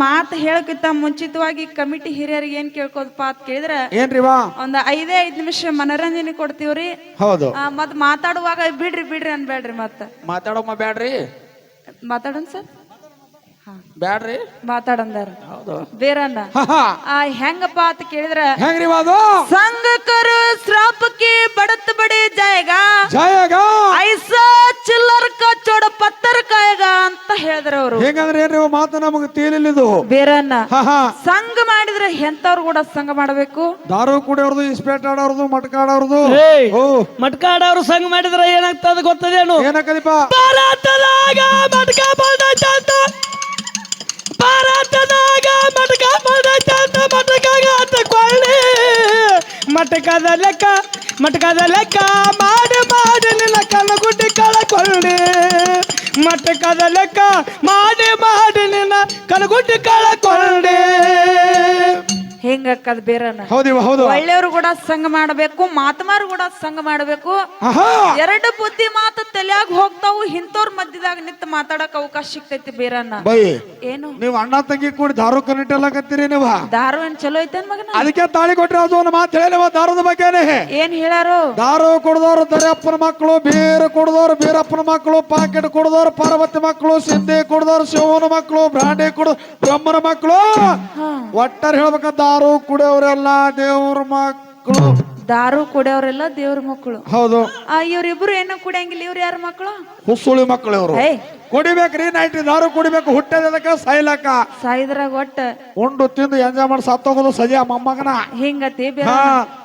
ಮಾತು ಹೇಳಕ್ಕಿಂತ ಮುಂಚಿತವಾಗಿ ಕಮಿಟಿ ಹಿರಿಯರಿಗೆ ಏನ್ ಕೇಳ್ಕೋದಪ್ಪ ಅಂತ ಕೇಳಿದ್ರ ಏನ್ರಿವಾ ಒಂದ್ 5 ನಿಮಿಷ ಮನರಂಜನೆ ಕೊಡ್ತೀವ್ರಿ. ಹೌದು. ಮತ್ ಮಾತಾಡುವಾಗ ಬಿಡ್ರಿ ಅನ್ಬೇಡ್ರಿ. ಮತ್ತ ಮಾತಾಡೋಮ್ಮ ಬ್ಯಾಡ್ರಿ. ಮಾತಾಡೋಣ ಸರ್. ಬ್ಯಾಡ್ರಿ ಮಾತಾಡಂದಾರ. ಹೌದು. ಬೇರನ್ನ ಹೆಂಗಪ್ಪ ಅಂತ ಕೇಳಿದ್ರ ಹೆಂಗ್ರಿವಾ ಅದು? ಸಂಘಕರು ಶ್ರಾಪಕ್ಕೆ ಬಡತ್ ಬಡಿ ಜಾಯಗ ಐಸಾ ಚಿಲ್ಲರ್ ಕಚ್ಚೋಡ ಪತ್ತರ ಕಾಯಗ ಅಂತ ಹೇಳಿದ್ರ ಅವರು. ಹೆಂಗಂದ್ರೆ ಏನ್ರಿ ಮಾತು ನಮಗ್ ತಿಳಿಲಿದು. ಬೇರನ್ನ ಸಂಘ ಮಾಡಿದ್ರೆ ಎಂತವ್ರು ಕೂಡ ಸಂಘ ಮಾಡಬೇಕು. ದಾರು ಕುಡಿಯೋರ್ದು, ಇಸ್ಪೇಟ್ ಆಡೋರ್ದು, ಮಟ್ಕ ಆಡೋರ್ದು. ಮಟ್ಕ ಆಡೋರು ಸಂಘ ಮಾಡಿದ್ರೆ ಏನಾಗ್ತದ ಗೊತ್ತದೇನು? ಏನಾಗಲಿಪ್ಪ? ಭಾರತದಾಗ ಮಟ್ಕ ಬಂದೈತಂತ, ಭಾರತದಾಗ ಮಟ್ಕ ಬಂದೈತಂತ, ಮಟ್ಕಾಗ ಕೊಳ್ಳಿ ಮಟ್ಕದ ಲೆಕ್ಕ ಮಾಡಿ ನಿನ್ನ ಕಲಗುಡ್ಡಿ ಕಳಕೊಳ್ಳಿ. ಮಟ್ಕದ ಲೆಕ್ಕ ಮಾಡಿ ನಿನ್ನ ಕಲಗುಡ್ಡಿ ಕಳಕೊಳ್ಳಿ. ಹೆಂಗಕ್ಕದ ಬೇರನ. ಹೌದು. ಒಳ್ಳೆಯವರು ಕೂಡ ಸಂಘ ಮಾಡಬೇಕು, ಮಾತಮಾರು ಕೂಡ ಸಂಘ ಮಾಡಬೇಕು. ಎರಡು ಬುದ್ಧಿ ಮಾತು ತಲೆಯಾಗ ಹೋಗ್ತಾವು. ಇಂಥವ್ರ ಮಧ್ಯದಾಗ ನಿಂತು ಮಾತಾಡಕ್ ಅವಕಾಶ ಸಿಗ್ತೈತಿ. ಬೇರನ್ನ ಏನು ನೀವು ಅಣ್ಣ ತಂಗಿ ಕೂಡಿ ದಾರು ಕನೆಕ್ಟ್ ಎಲ್ಲ ಕತ್ತೀರಿ. ನೀವು ದಾರು ಏನ್ ಚಲೋ ಐತೆ ಮಗನ? ಅದಕ್ಕೆ ತಾಳಿ ಕೊಟ್ರಿ. ಅದು ಒಂದು ಮಾತು ಹೇಳಿ ದಾರದ ಬಗ್ಗೆನೆ ಏನ್ ಹೇಳ್ಯಾರು? ದಾರು ಕುಡ್ದವ್ರು ದರ್ಯಪ್ಪನ ಮಕ್ಕಳು, ಬೀರ್ ಕುಡ್ದವ್ರು ಬೀರಪ್ಪನ ಮಕ್ಕಳು, ಪಾಕೆಟ್ ಕುಡ್ದವ್ರು ಪಾರ್ವತಿ ಮಕ್ಕಳು, ಸಿದ್ಧಿ ಕುಡ್ದವ್ರು ಶಿವನ ಮಕ್ಕಳು, ಬ್ರಾಂಡಿ ಕುಡ್ದು ಬ್ರಹ್ಮನ ಮಕ್ಕಳು. ಒಟ್ಟಾರೆ ಹೇಳ್ಬೇಕ ದಾರು ಕುಡಿಯೋರೆಲ್ಲ ದೇವ್ರ ಮಕ್ಕಳು. ದಾರು ಕುಡಿಯೋರೆಲ್ಲ ದೇವ್ರ ಮಕ್ಕಳು. ಹೌದು. ಇವ್ರಿಬ್ರು ಏನು ಕುಡಿಯಂಗಿಲ್ಲ. ಇವ್ರು ಯಾರ ಮಕ್ಕಳು? ಹುಸುಳಿ ಮಕ್ಕಳು ಇವ್ರು. ಕುಡಿಬೇಕ್ರಿ. ನೈಟ್ ದಾರು ಕುಡಿಬೇಕು. ಹುಟ್ಟದಕ್ಕ ಸಾಯ್ಲಕ್ಕ. ಸಾಯಿದ್ರಾಗ ಒಟ್ಟ ಉಂಡು ತಿಂದು ಎಂಜಾಯ್ ಮಾಡಿ ಸತ್ತೋಗೋದು ಸಜಾ ಮೊಮ್ಮಗನ. ಹಿಂಗತಿ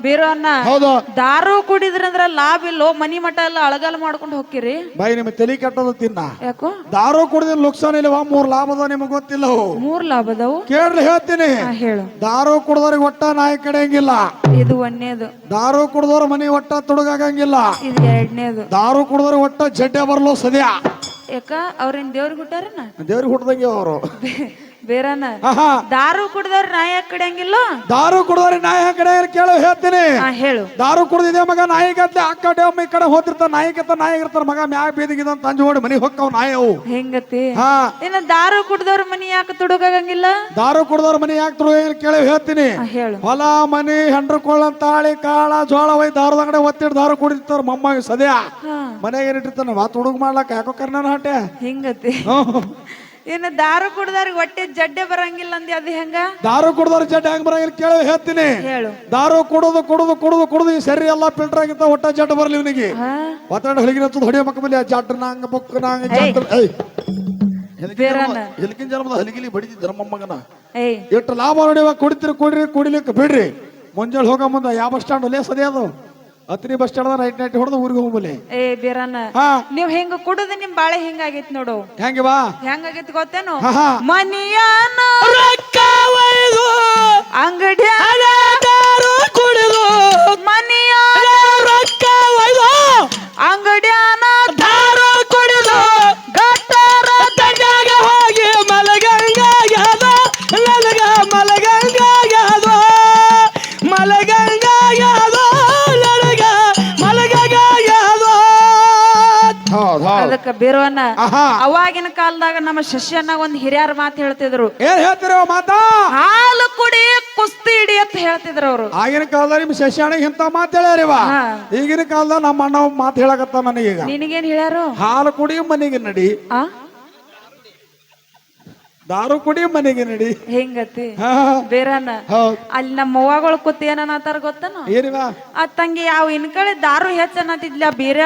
ಬೇರೋ ಅನ್ನ. ಹೌದು. ದಾರು ಕುಡಿದ್ರಂದ್ರ ಲಾಭ ಇಲ್ಲೋ. ಮನಿ ಮಠ ಎಲ್ಲ ಅಳಗಾಲ ಮಾಡ್ಕೊಂಡು ಹೋಗ್ಕಿರಿ. ಬೈ ನಿಮ್ ತಲೆ ಕೆಟ್ಟದು ತಿನ್ನ. ಯಾಕೋ? ದಾರು ಕುಡಿದ ಲುಕ್ಸಾನ್ ಇಲ್ವಾ? 3 ಲಾಭ ಅದ. ನಿಮಗ್ ಗೊತ್ತಿಲ್ಲ? 3 ಲಾಭ ಅದಾವು. ಕೇಳ್ರಿ ಹೇಳ್ತೀನಿ. ಹೇಳು. ದಾರು ಕುಡ್ದವ್ರಿಗೆ ಒಟ್ಟ ನಾಯಿ ಕಡೆಯಂಗಿಲ್ಲ. ಇದು 1ನೇದು. ದಾರು ಕುಡ್ದವ್ರ ಮನಿ ಒಟ್ಟ ತುಡುಗಾಗಂಗಿಲ್ಲ. ಇದು 2ನೇದು. ದಾರು ಕುಡ್ದವ್ರಿಗೆ ಒಟ್ಟ ಜಡ್ಡೆ ಬರ್ಲೋ ಸದ್ಯ. ಯಾಕ ಅವ್ರೇನ್ ದೇವ್ರಿಗೆ ಹುಟ್ಟಾರನ? ದೇವ್ರಿಗೆ ಹುಟ್ಟದಂಗೆ ಅವರು. ಬೇರನ ದಾರು ಕುಡ್ದವ್ರ ನಾಯಿ ಕಡೆಯಂಗಿಲ್ಲ. ದಾರು ಕುಡ್ದವ್ರಿಗೆ ನಾಯಿ ಕಡೆ ಕೇಳು ಹೇಳ್ತೀನಿ. ಹೇಳು. ದಾರು ಕುಡ್ದಿದೆ ಮಗ ನಾಯಿ ಗದ್ದೆ ಆ ಕಡೆ ಒಮ್ಮೆ ಈ ಕಡೆ ಹೋತಿರ್ತಾರ. ನಾಯಿ ಇರ್ತಾರ ಮಗ ಮ್ಯಾಗ ಬೀದಿಗಿದ ತಂಜು ಹೊಡಿ ಮನಿ ಹೊಕ್ಕವ್ ನಾಯಿ ಅವು. ಹೆಂಗತಿ? ಇನ್ನು ದಾರು ಕುಡ್ದವ್ರ ಮನಿ ಯಾಕೆ ತುಡುಗಾಗಂಗಿಲ್ಲ? ದಾರು ಕುಡ್ದವ್ರ ಮನಿ ಯಾಕೆ ತುಡುಗ ಕೇಳಿ ಹೇಳ್ತೀನಿ. ಹೇಳು. ಹೊಲ ಮನಿ ಹೆಂಡ್ರು ಕೊಳ್ಳಂತಾಳಿ ಕಾಳ ಜೋಳ ಒಯ್ ದಾರದ ಅಂಗಡಿ ಒತ್ತಿಡ್ ದಾರು ಕುಡಿತಾರ ಮಮ್ಮಗೆ ಸದ್ಯ. ಮನೆಗೆ ಏನಿಟ್ಟಿರ್ತಾನ ವಾ ತುಡುಗ್ ಮಾಡ್ಲಾಕ ಯಾಕೋ ಕರ್ನಾನ ಹಾಟೆ. ಹಿಂಗತಿ? ಇನ್ನು ದಾರು ಕುಡ್ದವ್ರಿಗೆ ಹೊಟ್ಟೆ ಜಡ್ಡೆ ಬರಂಗಿಲ್ಲ ಅಂದಿ. ಅದು ಹೆಂಗ? ದಾರು ಕುಡ್ದವ್ರ ಜಡ್ಡೆ ಹೆಂಗ್ ಬರಂಗಿಲ್ಲ ಕೇಳಿ ಹೇಳ್ತೀನಿ. ಹೇಳು. ದಾರು ಕುಡುದು ಈ ಸರಿ ಎಲ್ಲಾ ಫಿಲ್ಟರ್ ಆಗಿತ್ತ ಒಟ್ಟ ಜಡ್ ಬರ್ಲಿ ಇವನಿಗೆ. ಒತ್ತಡ ಹೊಲಿಗಿನ ಹೊಡಿಯ ಮಕ್ಕ ಬಲ್ಲಿ ಜಡ್ ನಾಂಗ ಬುಕ್ ನಾಂಗ ಎಲ್ಕಿನ ಜನ್ಮದ ಹಲಿಗಿಲಿ ಬಡಿದಿದ್ರ ಮೊಮ್ಮಗನ. ಎಷ್ಟು ಲಾಭ ನೋಡಿವ. ಕುಡಿತೀರಿ ಕುಡಿಲಿಕ್ಕೆ ಬಿಡ್ರಿ. ಮುಂಜಾನೆ ಹೋಗ ಮುಂದ ಯಾವ ಬಸ್ ಸ್ಟ್ಯಾಂಡ್ ಲೇ ಸದೇ ಅದು ಅತ್ರಿ ಬಸ್ ಸ್ಟ್ಯಾಂಡ್ ನೈಟ್ ಹೊಡೆದು ಊರಿಗೆ ಹೋಗ್ಬಲೆ. ಬೇರನ ನೀವ್ ಹೆಂಗ ಕುಡುದ ನಿಮ್ ಬಾಳೆ ಹಿಂಗಾಗೈತಿ ನೋಡು. ಹೆಂಗವಾ? ಹೆಂಗಾಗೈತಿ ಗೊತ್ತೇನು? ಮನಿಯಾನ ಅಂಗಡಿ ಕುಡಿದು ಮನಿಯಾನ ರೊಕ್ಕ ಒಯ್ದು ಅಂಗಡಿಯಾನ ದಾರು ಕುಡಿದು ಗಟ್ಟರ ದಂಡಾಗ ಹೋಗಿ ಮಲಗಂಗಾಗ್ಯಾದ ನನಗ ಮಲಗಂಗಾಗ್ಯಾದ ಮಲಗಂಗಾಗ್ಯಾದ ನನಗ ಮಲಗಂಗಾಗ್ಯಾದ. ಅದಕ್ಕ ಬೇರೋನ ಅವಾಗಿನ ಕಾಲದಾಗ ನಮ್ಮ ಶಶಿಯನ್ನ ಒಂದ್ ಹಿರಿಯರ ಮಾತು ಹೇಳ್ತಿದ್ರು. ಏನ್ ಹೇಳ್ತಿರೋ ಮಾತಾ? ಹಾಲು ಕುಡಿ ಕುಸ್ತಿ ಹಿಡಿ ಅಂತ ಹೇಳ್ತಿದ್ರು ಅವ್ರು. ಆಗಿನ ಕಾಲದಾಗ ನಿಮ್ ಶಶಿಯಣ್ಣ ಇಂತ ಮಾತು ಹೇಳ್ಯಾರಿವ. ಈಗಿನ ಕಾಲದಾಗ ನಮ್ಮ ಅಣ್ಣ ಮಾತು ಹೇಳಕತ್ತ ನನಗೀಗ. ನಿನಗೇನ್ ಹೇಳ್ಯಾರು? ಹಾಲು ಕುಡಿ ಮನೆಗೆ ನಡಿ, ದಾರು ಕುಡಿ ಮನೆಗೆ ನಡಿ. ಹೆಂಗತಿ? ಬೇರನ ಅಲ್ಲಿ ನಮ್ಮ ಅವ್ವಗಳು ಕೂತ್ ಏನನ್ನತಾರ ಗೊತ್ತನ? ಏನಿವ? ಆ ತಂಗಿ ಯಾವ ಇನ್ ಕಡೆ ದಾರು ಹೆಚ್ಚನ್ನತಿದ್ಲ ಬೀರ.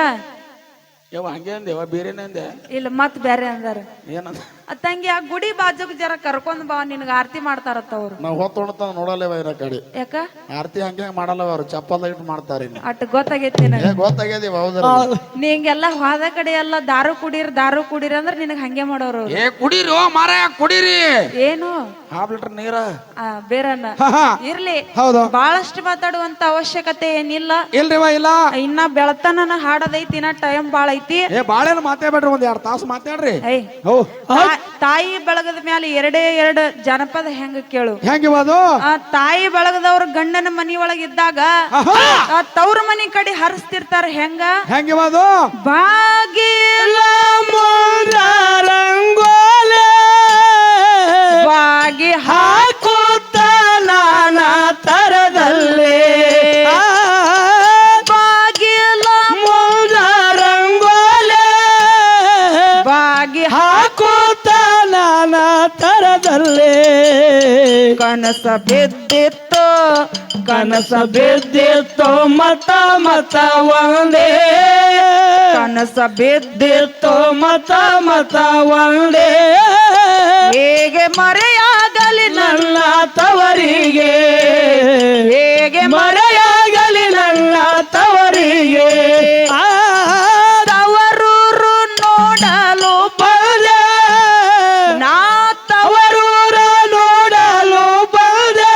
ಹಂಗೆ ಅಂದೇವ ಬೇರೆನೇ ಅಂದೆ? ಇಲ್ಲ ಮತ್ ಬೇರೆ ಅಂದಾರ. ಏನಂದ? ತಂಗಿ ಆ ಗುಡಿ ಬಾಜುಕ್ ಜರ ಕರ್ಕೊಂಡ್ ಬಾ, ನಿನ್ಗ ಆರತಿ ಮಾಡ್ತಾರತ್ತ ಅವ್ರು. ನಾವ್ ಹೊತ್ತೊಣತ ನೋಡಲ್ಲೇವ ಇರ ಕಡೆ. ಯಾಕ? ಆರತಿ ಹಂಗೆ ಮಾಡಲ್ಲ ಅವ್ರು, ಚಪ್ಪಲ್ ಇಟ್ಟು ಮಾಡ್ತಾರ. ಅಟ್ ಗೊತ್ತಾಗೈತಿ ಗೊತ್ತಾಗ್ಯದಿ. ನೀ ಹಿಂಗೆಲ್ಲ ಹೋದ ಕಡೆ ಎಲ್ಲ ದಾರು ಕುಡೀರ್ ಅಂದ್ರ ನಿನಗ್ ಹಂಗೆ ಮಾಡೋರು. ಕುಡೀರಿ ಮಾರಾಯ ಕುಡೀರಿ. ಏನು? 1/2 ಲೀಟರ್ ನೀರ. ಬೇರನ್ನ ಇರ್ಲಿ. ಬಾಳಷ್ಟು ಮಾತಾಡುವಂತ ಅವಶ್ಯಕತೆ ಏನಿಲ್ಲ. ಇಲ್ರಿವ ಇಲ್ಲ. ಇನ್ನ ಬೆಳತನ ಹಾಡದೈತಿ. ಇನ್ನ ಟೈಮ್ ಬಾಳ ಐತಿ. ಬಾಳೇನು ಮಾತಾಡ್ಬೇಡ್ರಿ. 1-2 ತಾಸು ಮಾತಾಡ್ರಿ. ತಾಯಿ ಬಳಗದ ಮ್ಯಾಲ 2 ಜನಪದ ಹೆಂಗ ಕೇಳು. ಹೆಂಗಿವದು? ತಾಯಿ ಬಳಗದವ್ರ ಗಂಡನ ಮನಿ ಒಳಗಿದ್ದಾಗ ತವ್ರ ಮನಿ ಕಡೆ ಹರಿಸ್ತಿರ್ತಾರ. ಹೆಂಗಿವದು? ಬಾಗಿಲ ರಂಗೋಲೆ ಬಾಗಿ ಜೀವನದಲ್ಲಿ ಕನಸ ಬಿದ್ದಿತ್ತು ಕನಸ ಬಿದ್ದಿತ್ತು ಮತ ಮತ ಒಂದೇ ಕನಸ ಬಿದ್ದಿತ್ತು ಮತ ಮತ ಒಂದೇ ಹೇಗೆ ಮರೆಯಾಗಲಿ ನನ್ನ ತವರಿಗೆ ಹೇಗೆ ಮರೆಯಾಗಲಿ ನನ್ನ ತವರಿಗೆ ಆ ತವರೂರು ನೋಡಲು ಬಂದೆ ನಾ ಅವರೂರ ನೋಡಲು ಬಂದೆ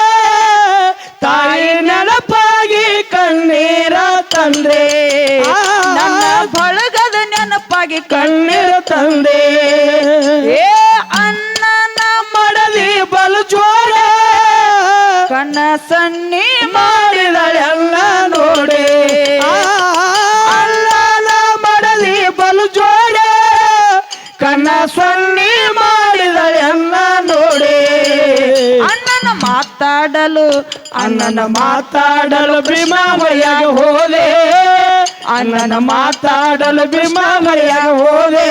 ತಾಯಿ ನೆನಪಾಗಿ ಕಣ್ಣೀರ ತಂದೆ ನನ್ನ ಬಳಗದ ನೆನಪಾಗಿ ಕಣ್ಣೀರ ತಂದೆ ಏ ಅಣ್ಣನ ಮಡಲಿ ಬಲು ಜೋರ ಕನಸನ್ನಿ ಮಾಡಿದಳೆಲ್ಲ ನೋಡಿ ಅಲ್ಲನ ಮಡಲಿ ಬಲು ಜೋಡ ಕನಸನ್ನಿ ಮಾಡಿದಳೆಲ್ಲ ನೋಡಿ ಅಣ್ಣನ ಮಾತಾಡಲು ಅಣ್ಣನ ಮಾತಾಡಲು ಭೀಮಾಮಯ್ಯಾಗ ಹೋದೆ ಅಣ್ಣನ ಮಾತಾಡಲು ಭೀಮಾಮಯ್ಯಾಗ ಹೋದೆ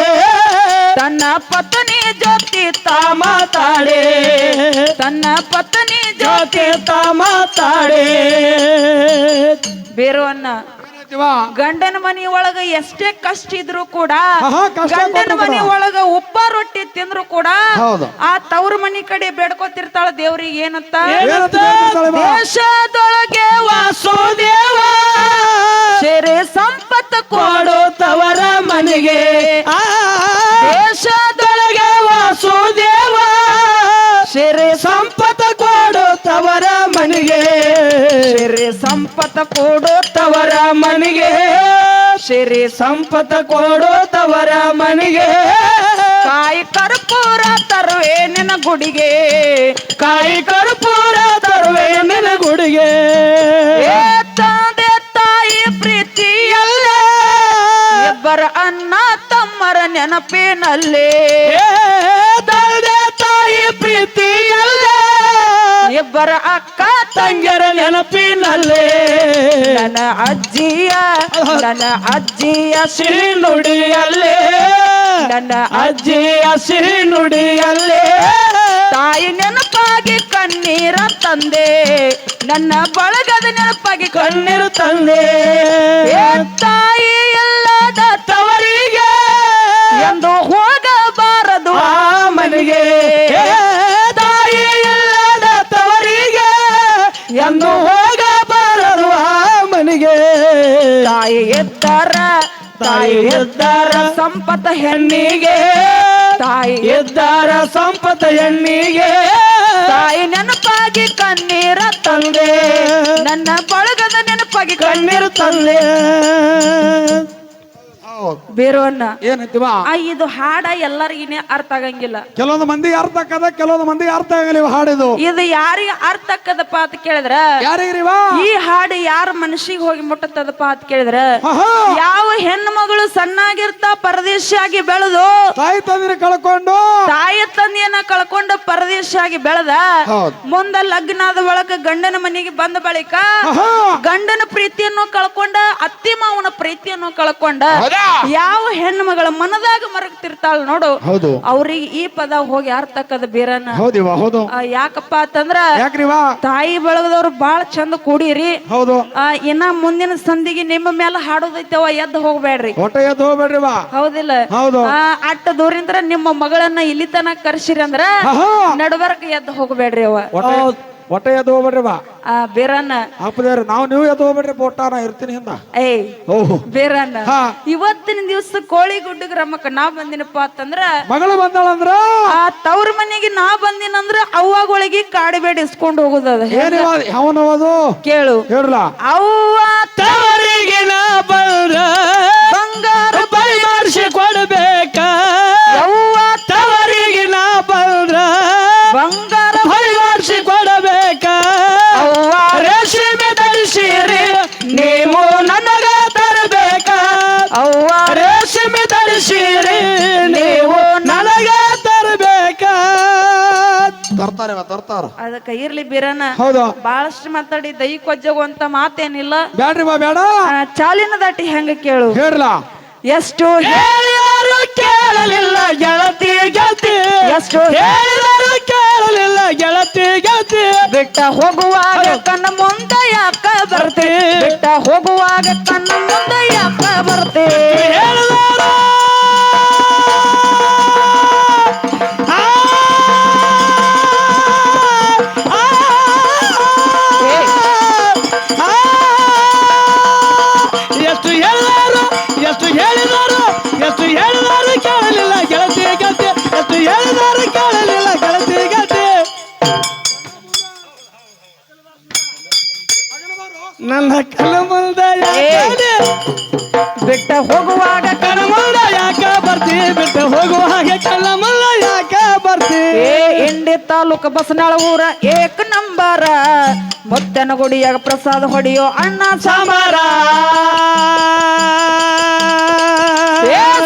ತನ್ನ ಪತ್ನಿ ಜೊತೆ ತಾ ಮಾತಾಡೆ ತನ್ನ ಪತ್ನಿ ಜೊತೆ ಜೊತೆ ತಾ ಮಾತಾಡೆ ಬೇರುವನ್ನ ಏನಂತೀವ? ಗಂಡನ ಮನಿ ಒಳಗ ಎಷ್ಟೇ ಕಷ್ಟ ಇದ್ರು ಕೂಡ ಕಷ್ಟ ಗಂಡನ ಕೊಟ್ಟಿದ್ರು. ಮನಿ ಒಳಗ ಉಪ್ಪ ರೊಟ್ಟಿ ತಿಂದ್ರು ಕೂಡ ಹೌದು. ಆ ತವ್ರ ಮನಿ ಕಡೆ ಬೇಡ್ಕೋತಿರ್ತಾಳ ದೇವ್ರಿಗೆ ಏನಂತ ಏನಂತ ಬೇಡ್ಕೊತಾಳೆ ಬಾ? ದೇಶದೊಳಗೆ ವಾಸುದೇವ ಸೇರೆ ಸಂಪತ್ತು ಕೊಡು ಕೊಡುತ್ತವರ ಮನೆಗೆ ದೇಶದೊಳಗೆ ವಾಸುದೇವ ಸೇರೆ ಸಂಪತ್ತ ಕೊಡುತ್ತವರ ಮನೆಗೆ ಸೇರೆ ಸಂಪತ್ತು ಕೊಡು ತವರ ಮನೆಗೆ ಸೇರೆ ಸಂಪತ್ತ ಕೊಡುತ್ತವರ ಮನೆಗೆ ಕಾಯಿ ಕರ್ಪೂರ ತರುವೆ ನಿನ್ನ ಗುಡಿಗೆ ಕಾಯಿ ಕರ್ಪೂರ ತರುವೆ ನಿನ್ನ ಗುಡಿಗೆ ಏ ತಂದೆ ತಾಯಿ ಪ್ರೀತಿಯಲ್ಲ ಇಬ್ಬರ ಅಣ್ಣ ತಮ್ಮರ ನೆನಪಿನಲ್ಲಿ ಏ ತಂದೆ ತಾಯಿ ಪ್ರೀತಿಯಲ್ಲ ಇಬ್ಬರ ಅಕ್ಕ ತಂಗಿಯರ ನೆನಪಿನಲ್ಲೇ ನನ್ನ ಅಜ್ಜಿಯ ಸಿಹಿ ನುಡಿಯಲ್ಲೇ ನನ್ನ ಅಜ್ಜಿಯ ಸಿಹಿ ನುಡಿಯಲ್ಲೇ ತಾಯಿ ನೆನಪಾಗಿ ಕಣ್ಣೀರ ತಂದೆ ನನ್ನ ಬಳಗದ ನೆನಪಾಗಿ ಕಣ್ಣೀರು ತಂದೆ ಏ ತಾಯಿ ಎಲ್ಲದ ತವರಿಗೆ ಎಂದು ಹೋಗಬಾರದು ಆ ಮನೆಗೆ ಏ ತಾಯಿ ಇಲ್ಲದ ತವರಿಗೆ ಎಂದು ಹೋಗಬಾರದು ಆ ಮನೆಗೆ ತಾಯಿ ಎದ್ದಾರ ತಾಯಿ ಎದ್ದಾರ ಸಂಪತ್ತ ಹೆಣ್ಣಿಗೆ ತಾಯಿ ಎದ್ದಾರ ಸಂಪತ್ತ ಹೆಣ್ಣಿಗೆ ತಾಯಿ ನೆನಪಾಗಿ ಕಣ್ಣೀರ ತಂದೆ ನನ್ನ ಬಳಗದ ನೆನಪಾಗಿ ಕಣ್ಣೀರು ತಂದೆ ಹೌದು. ಬೇರೋನ್ನ ಏನಂತೀವ? ಇದು ಹಾಡ ಎಲ್ಲರಿಗಿನೇ ಅರ್ಥ ಆಗಂಗಿಲ್ಲ ಕೆಲವೊಂದು ಮಂದಿಗೆ ಅರ್ಥ ಆಕದ, ಕೆಲವೊಂದು ಮಂದಿಗೆ ಅರ್ಥ ಆಗಲ್ಲ ಇವ್ ಹಾಡಿದು. ಇದು ಯಾರಿಗೆ ಅರ್ಥ ಆಕ್ಕದಪ್ಪ ಅಂತ ಕೇಳಿದ್ರ ಯಾರಿಗ್ರಿವ? ಈ ಹಾಡು ಯಾರ ಮನಸ್ಸಿಗೆ ಹೋಗಿ ಮುಟ್ಟತ್ತದಪ್ಪ ಅಂತ ಕೇಳಿದ್ರ ಆಹಾ. ಯಾವ ಹೆಣ್ಣು ಮಗಳು ಸಣ್ಣಾಗಿರ್ತಾ ಪರದೇಶಿಯಾಗಿ ಬೆಳೆದು ತಾಯಿ ತಂದಿನ ಕಳ್ಕೊಂಡು ತಾಯಿ ತಂದೆಯನ್ನ ಕಳ್ಕೊಂಡು ಪರದೇಶಿಯಾಗಿ ಬೆಳೆದ ಹೌದು. ಮುಂದ ಲಗ್ನಾದ ಬಳಕ ಗಂಡನ ಮನೆಗೆ ಬಂದ ಬಳಿಕ ಆಹಾ. ಗಂಡನ ಪ್ರೀತಿಯನ್ನು ಕಳ್ಕೊಂಡ ಅತ್ತಿ ಮಾವನ ಪ್ರೀತಿಯನ್ನು ಕಳ್ಕೊಂಡ ಯಾವ ಹೆಣ್ಣು ಮಗಳ ಮನದಾಗ ಮರಗ್ತಿರ್ತಾಳ ನೋಡು, ಹೌದು. ಅವ್ರಿಗೆ ಈ ಪದ ಹೋಗಿ ಅರ್ಥ ಆಕದ ಬೇರನ್ನ. ಹೌದಿವ? ಹೌದು. ಯಾಕಪ್ಪ ಅಂತಂದ್ರ ಯಾಕ್ರಿವ? ತಾಯಿ ಬಳಗದವ್ರು ಬಾಳ ಚಂದ ಕೂಡಿರಿ. ಹೌದು. ಇನ್ನ ಮುಂದಿನ ಸಂದಿಗೆ ನಿಮ್ಮ ಮೇಲೆ ಹಾಡೋದೈತವ, ಎದ್ದು ಹೋಗ್ಬೇಡ್ರಿ. ಹೊಟ್ಟೆ ಎದ್ದು ಹೋಗ್ಬೇಡ್ರಿವ. ಹೌದಿಲ್ಲ? ಹೌದು. ಅಟ್ಟ ದೂರಿಂದ ನಿಮ್ಮ ಮಗಳನ್ನ ಇಲ್ಲಿ ತನಕ ಕರ್ಸಿರಿ ಅಂದ್ರ ಆಹಾ. ನಡಬರ್ಕ ಎದ್ದು ಹೋಗ್ಬೇಡ್ರಿ ಅವ. ಹೊಟ್ಟೆ ಎದ್ದು ಹೋಗ್ಬೇಡ್ರಿವ. ಬೇರನ್ನ ಹಾಪದೇವ್ರ ನಾವು ನೀವು ಎದ್ದು ಹೋಗ್ಬೇಡ್ರಿ, ಪೋಟ ನಾ ಇರ್ತೀನಿ ಹಿಂದ. ಏಯ್ ಓಹೋ. ಬೇರನ್ನ ಹಾ. ಇವತ್ತಿನ ದಿವಸ ಕೋಳಿ ಗುಡ್ಡಗ ರಮಕ್ಕ ನಾ ಬಂದಿನಪ್ಪ ಅಂತಂದ್ರ ಮಗಳು ಬಂದಾಳಂದ್ರ ಆ ತವ್ರ ಮನೆಗೆ ನಾ ಬಂದಿನಂದ್ರ ಅವ್ವಗಳಿಗೆ ಕಾಡಿಬೇಡ ಇಸ್ಕೊಂಡು ಹೋಗುದದ. ಏನಿವ? ಯಾವನವದು ಕೇಳು. ಹೇಳ್ಲ. ಅವ್ವ ತವರಿಗೆ ನಾ ಬಂದ್ರ ಬಂಗಾರ ಬಳಿ ಮಾಡಿಸಿ ಕೊಡ್ಬೇಕ ಅವ್ವ ತವರಿಗೆ ನಾ ಬಂದ್ರ ಬಂಗಾರ ಬಳಿ ಮಾಡಿಸಿ ಕೊಡಬೇಕ ಅವ್ವ ರೇಷ್ಮೆ ಧರಿಸಿರಿ ನೀವು ನನಗ ತರಬೇಕ ಅವ್ವ ರೇಷ್ಮೆ ಧರಿಸಿರಿ ನೀವು ನನಗ ತರಬೇಕ ತರ್ತಾರೆ ತರ್ತಾರ. ಅದಕ್ಕ ಇರ್ಲಿ ಬೀರನ. ಹೌದು. ಬಹಳಷ್ಟು ಮಾತಾಡಿ ದೈ ಕೊಜ್ಜಗುವಂತ ಮಾತೇನಿಲ್ಲ. ಬ್ಯಾಡ್ರಿವ ಬೇಡ. ಚಾಲಿನ ದಾಟಿ ಹೆಂಗ ಕೇಳು. ಹೇಳ್ಲ. ಎಷ್ಟು ಹೇಳಿದರು ಕೇಳಲಿಲ್ಲ ಗೆಳತಿ ಗೆಳತಿ ಎಷ್ಟು ಹೇಳಿದರು ಕೇಳಲಿಲ್ಲ ಗೆಳತಿ ಗೆಳತಿ ಬಿಟ್ಟ ಹೋಗುವಾಗ ಕಣ್ಣ ಮುಂದೆ ಯಾಕ ಬರ್ತಿ ಬಿಟ್ಟ ಹೋಗುವಾಗ ಕಣ್ಣ ಮುಂದೆ ಯಾಕ ಬರ್ತಿ ಹೇಳಿದಾರ ಎಷ್ಟು ಹೇಳಿದಾರು ಎಷ್ಟು ಹೇಳಿದಾರು ಎಷ್ಟು ಹೇಳಿದಾರು ಕೇಳಲಿಲ್ಲ ಗೆಳತಿ ಗೆಳತಿ ಎಷ್ಟು ಹೇಳಿದಾರು ಕೇಳಲಿಲ್ಲ ಗೆಳತಿ ಗೆಳತಿ ನನ್ನ ಕಣ್ಣ ಮುಂದೆ ಬಿಟ್ಟ ಹೋಗುವಾಗ ಕಣ್ಣ ಮುಂದೆ ಯಾಕ ಬರ್ತಿ ಬಿಟ್ಟು ಹೋಗುವಾಗ ಕಣ್ಣ ಮುಂದೆ ಯಾಕ ಬರ್ತಿ ಇಂಡಿ ತಾಲೂಕು ಬಸನಾಳ ಊರ ಏಕ ನಂಬರ ಮುತ್ತನ ಗುಡಿಯಾಗ ಪ್ರಸಾದ ಹೊಡಿಯೋ ಅಣ್ಣ ಸಾಂಬಾರ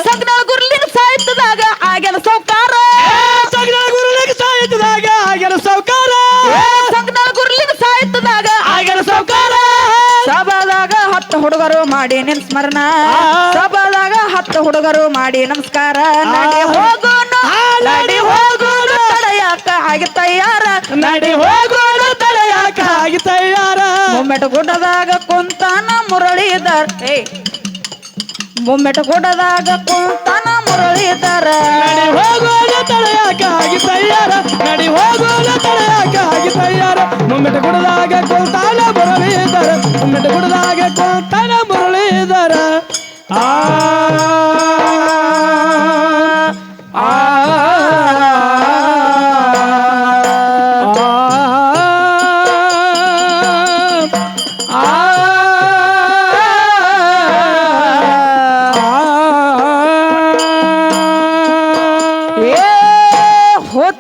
ಸಗ್ನಾಳ ಗುರ್ಲಿನ ಸಾಹಿತ್ಯದಾಗ ಆಗ್ಯಾನ ಸೌಕಾರ ಸಗಣ ಗುರುಳಿಗೆ ಸಾಹಿತ್ಯದಾಗ ಆಗ್ಯಾನ ಸೌಕಾರ ಸಗ್ನಾಳ ಗುರ್ಲಿನ ಸಾಹಿತ್ಯದಾಗ ಆಗ್ಯಾನ ಸೌಕಾರ ಸಭಾದಾಗ 10 ಹುಡುಗರು ಮಾಡಿ ನಿನ್ ಸ್ಮರಣ ಸಭಾದಾಗ 10 ಹುಡುಗರು ಮಾಡಿ ನಮಸ್ಕಾರ ನಡಿ ಹೋಗೋಣ ನಡಿ ಹೋಗೋಣ ತಡೆಯಾಕ ಆಗಿ ತಯಾರ ನಡಿ ಹೋಗೋಣ ತಡೆಯಾಕ ಆಗಿ ತಯಾರ ಮುಮ್ಮೆಟ ಗುಡ್ಡದಾಗ ಕುಂತಾನ ಮುರಳೀಧರ್ ಮುಮ್ಮೆಟ ಗುಡ್ಡದಾಗ ಕುಂತಾನ ಮುರಳೀಧರ ನಡಿ ಹೋಗೋಣ ತಡೆಯಾಕ ಆಗಿ ತಯಾರ ನಡಿ ಹೋಗೋಣ ತಡೆಯಾಕ ಆಗಿ ತಯಾರ ಮುಮ್ಮೆಟ ಗುಡದಾಗ ಕುಂತಾನ ಮುರಳೀಧರ ಮುಮ್ಮೆಟ ಗುಡದಾಗ ಕುಂತಾನ ಮುರಳೀಧರ ಆ ಆ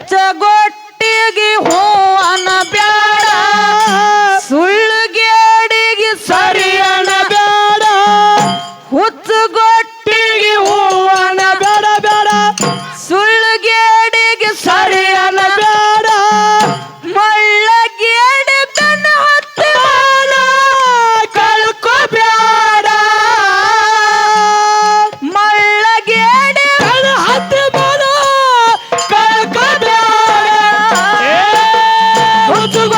ಹುಚ್ಚಗೊಟ್ಟಿಗೆ ಹೂ ಅನ್ನ ಬ್ಯಾಡ ಸುಳ್ಳುಗೇಡಿಗೆ ಸರಿಯನ ಬೇಡ ಹುಚ್ಚಗೊಟ್ಟಿಗೆ ಹೂ ಅನ್ನ ಬೇಡ ಬೇಡ ಸುಳ್ಳುಗೇಡಿಗೆ ಸರಿಯನ ಬೇಡ ಮಳ್ಳಗೇಡಿ ತನ್ನ ಹತ್ತಿ ಕಳ್ಕೊ ಬೇಡ ಮಳ್ಳಗೇಡಿ ಕಣ ಹತ್ತಿ ಬೇಡ ಕಳ್ಕೊ ಬೇಡ ಹುಚ್ಚುಗ